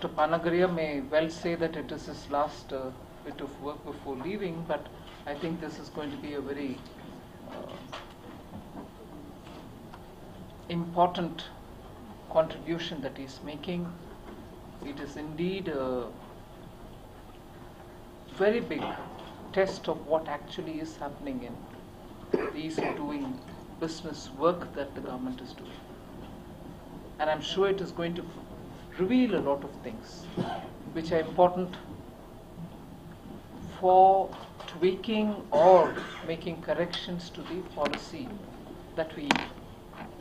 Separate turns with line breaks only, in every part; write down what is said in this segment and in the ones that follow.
Dr. Panagaria may well say that it is his last bit of work before leaving, but I think this is going to be a very important contribution that he is making. It is indeed a very big test of what actually is happening in the ease of doing business work that the government is doing. And I'm sure it is going to reveal a lot of things which are important for tweaking or making corrections to the policy that we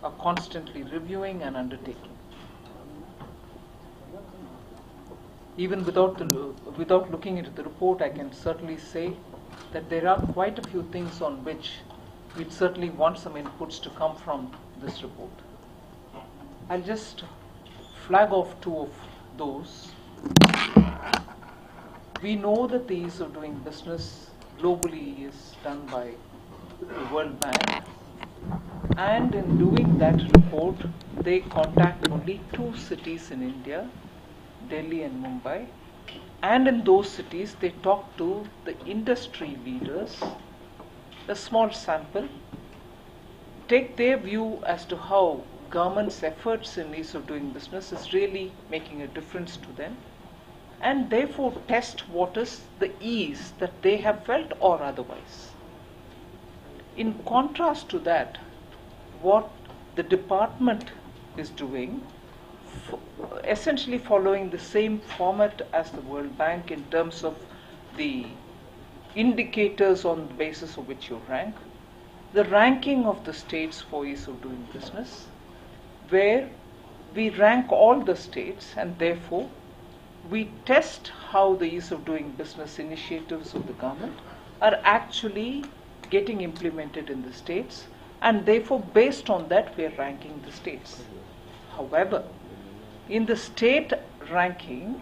are constantly reviewing and undertaking. Even without looking into the report, I can certainly say that there are quite a few things on which we'd certainly want some inputs to come from this report. I'll just flag off two of those. We know that the ease of doing business globally is done by the World Bank, and in doing that report, they contact only two cities in India, Delhi and Mumbai, and in those cities they talk to the industry leaders, a small sample, take their view as to how government's efforts in ease of doing business is really making a difference to them, and therefore test what is the ease that they have felt or otherwise. In contrast to that, what the department is doing, essentially following the same format as the World Bank in terms of the indicators on the basis of which you rank, the ranking of the states for ease of doing business, where we rank all the states and therefore we test how the ease of doing business initiatives of the government are actually getting implemented in the states, and therefore based on that we are ranking the states. However, in the state ranking,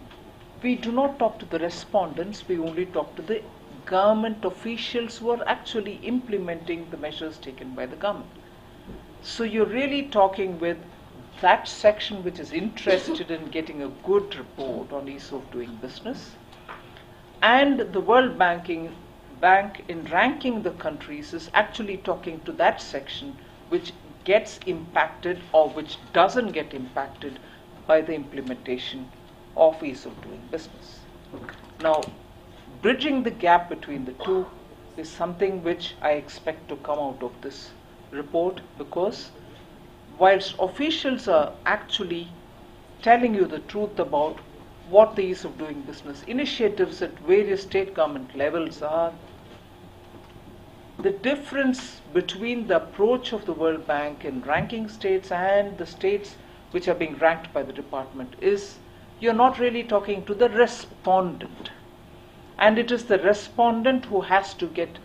we do not talk to the respondents, we only talk to the government officials who are actually implementing the measures taken by the government. So you're really talking with that section which is interested in getting a good report on ease of doing business, and the World Bank in ranking the countries is actually talking to that section which gets impacted or which doesn't get impacted by the implementation of ease of doing business. Now, bridging the gap between the two is something which I expect to come out of this report, because whilst officials are actually telling you the truth about what the ease of doing business initiatives at various state government levels are, the difference between the approach of the World Bank in ranking states and the states which are being ranked by the department is you're not really talking to the respondent. And it is the respondent who has to get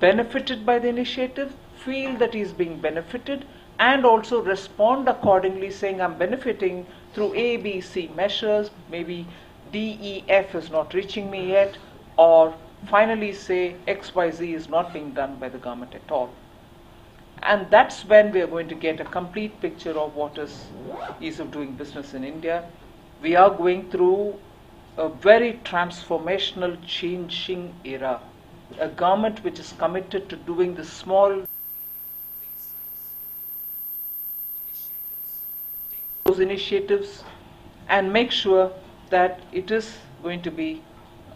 benefited by the initiative, feel that he is being benefited, and also respond accordingly, saying I'm benefiting through A, B, C measures, maybe D, E, F is not reaching me yet, or finally say X, Y, Z is not being done by the government at all. And that's when we are going to get a complete picture of what is ease of doing business in India. We are going through a very transformational, changing era. A government which is committed to doing the small those initiatives and make sure that it is going to be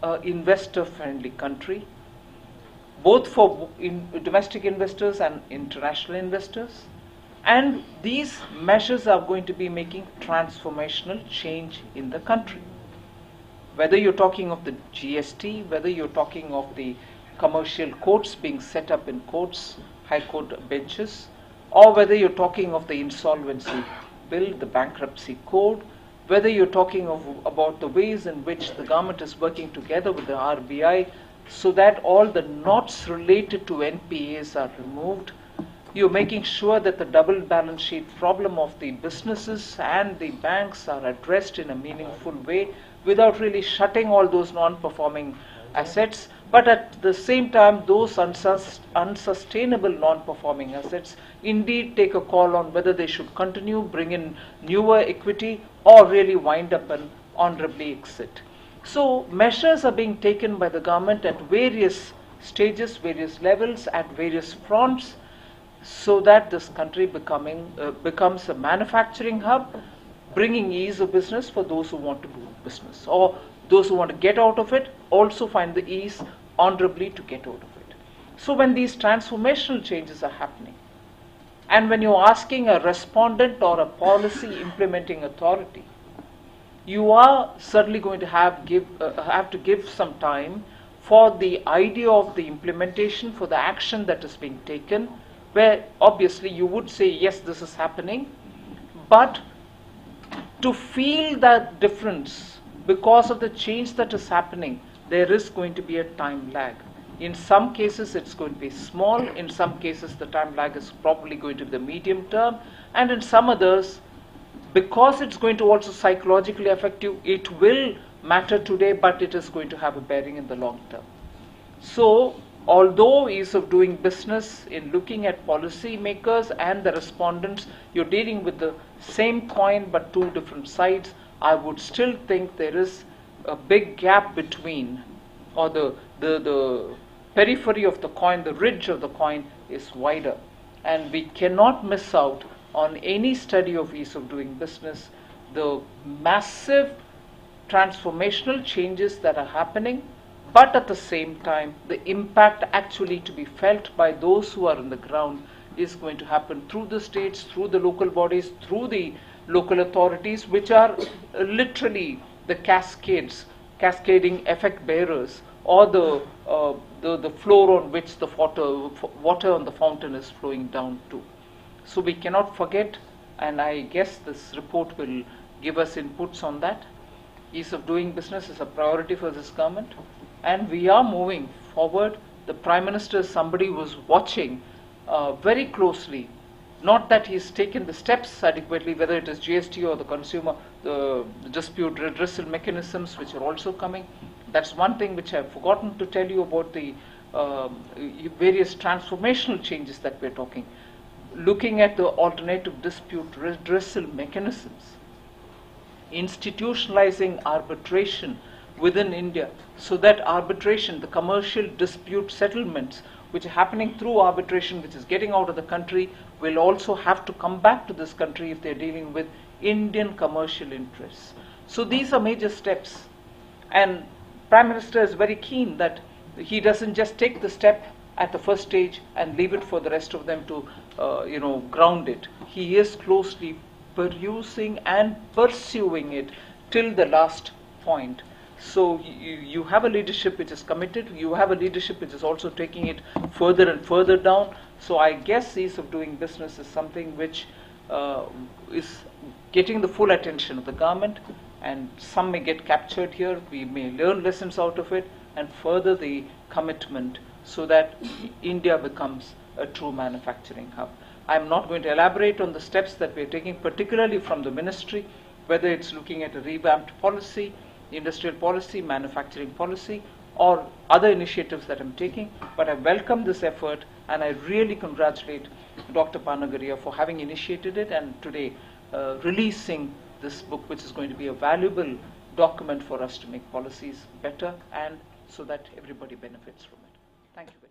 an investor-friendly country, both for domestic investors and international investors. And these measures are going to be making transformational change in the country. Whether you're talking of the GST, whether you're talking of the commercial courts being set up in courts, high court benches, or whether you're talking of the insolvency bill, the bankruptcy code, whether you're talking about the ways in which the government is working together with the RBI so that all the knots related to NPAs are removed. You're making sure that the double balance sheet problem of the businesses and the banks are addressed in a meaningful way without really shutting all those non-performing assets, But at the same time, those unsustainable non-performing assets indeed take a call on whether they should continue, bring in newer equity, or really wind up and honorably exit. So measures are being taken by the government at various stages, various levels, at various fronts, so that this country becomes a manufacturing hub, bringing ease of business for those who want to do business, or those who want to get out of it also find the ease honorably to get out of it. So when these transformational changes are happening, and when you're asking a respondent or a policy implementing authority, you are certainly going to have to give some time for the idea of the implementation, for the action that is being taken, where obviously you would say, yes, this is happening, but to feel that difference because of the change that is happening, there is going to be a time lag. In some cases, it's going to be small. In some cases, the time lag is probably going to be the medium term. And in some others, because it's going to also psychologically affect you, it will matter today, but it is going to have a bearing in the long term. So, although ease of doing business in looking at policy makers and the respondents, you're dealing with the same coin but two different sides, I would still think there is a big gap between, or the periphery of the coin, the ridge of the coin is wider. And we cannot miss out on any study of ease of doing business, the massive transformational changes that are happening, but at the same time, the impact actually to be felt by those who are on the ground is going to happen through the states, through the local bodies, through the local authorities, which are literally the cascading effect bearers, or the floor on which the water on the fountain is flowing down to. So we cannot forget, and I guess this report will give us inputs on that. Ease of doing business is a priority for this government, and we are moving forward. The Prime Minister is somebody who is watching very closely. Not that he's taken the steps adequately, whether it is GST or the consumer, the dispute redressal mechanisms which are also coming. That's one thing which I've forgotten to tell you about the various transformational changes that we're talking. Looking at the alternative dispute redressal mechanisms, institutionalizing arbitration within India, so that arbitration, the commercial dispute settlements which are happening through arbitration, which is getting out of the country, will also have to come back to this country if they're dealing with Indian commercial interests. So these are major steps, and Prime Minister is very keen that he doesn't just take the step at the first stage and leave it for the rest of them to ground it. He is closely perusing and pursuing it till the last point. So you have a leadership which is committed, you have a leadership which is also taking it further and further down. So I guess ease of doing business is something which is getting the full attention of the government, and some may get captured here, we may learn lessons out of it and further the commitment so that India becomes a true manufacturing hub. I'm not going to elaborate on the steps that we're taking, particularly from the ministry, whether it's looking at a revamped policy, industrial policy, manufacturing policy, or other initiatives that I'm taking, but I welcome this effort and I really congratulate Dr. Panagaria for having initiated it and today releasing this book, which is going to be a valuable document for us to make policies better and so that everybody benefits from it. Thank you very much.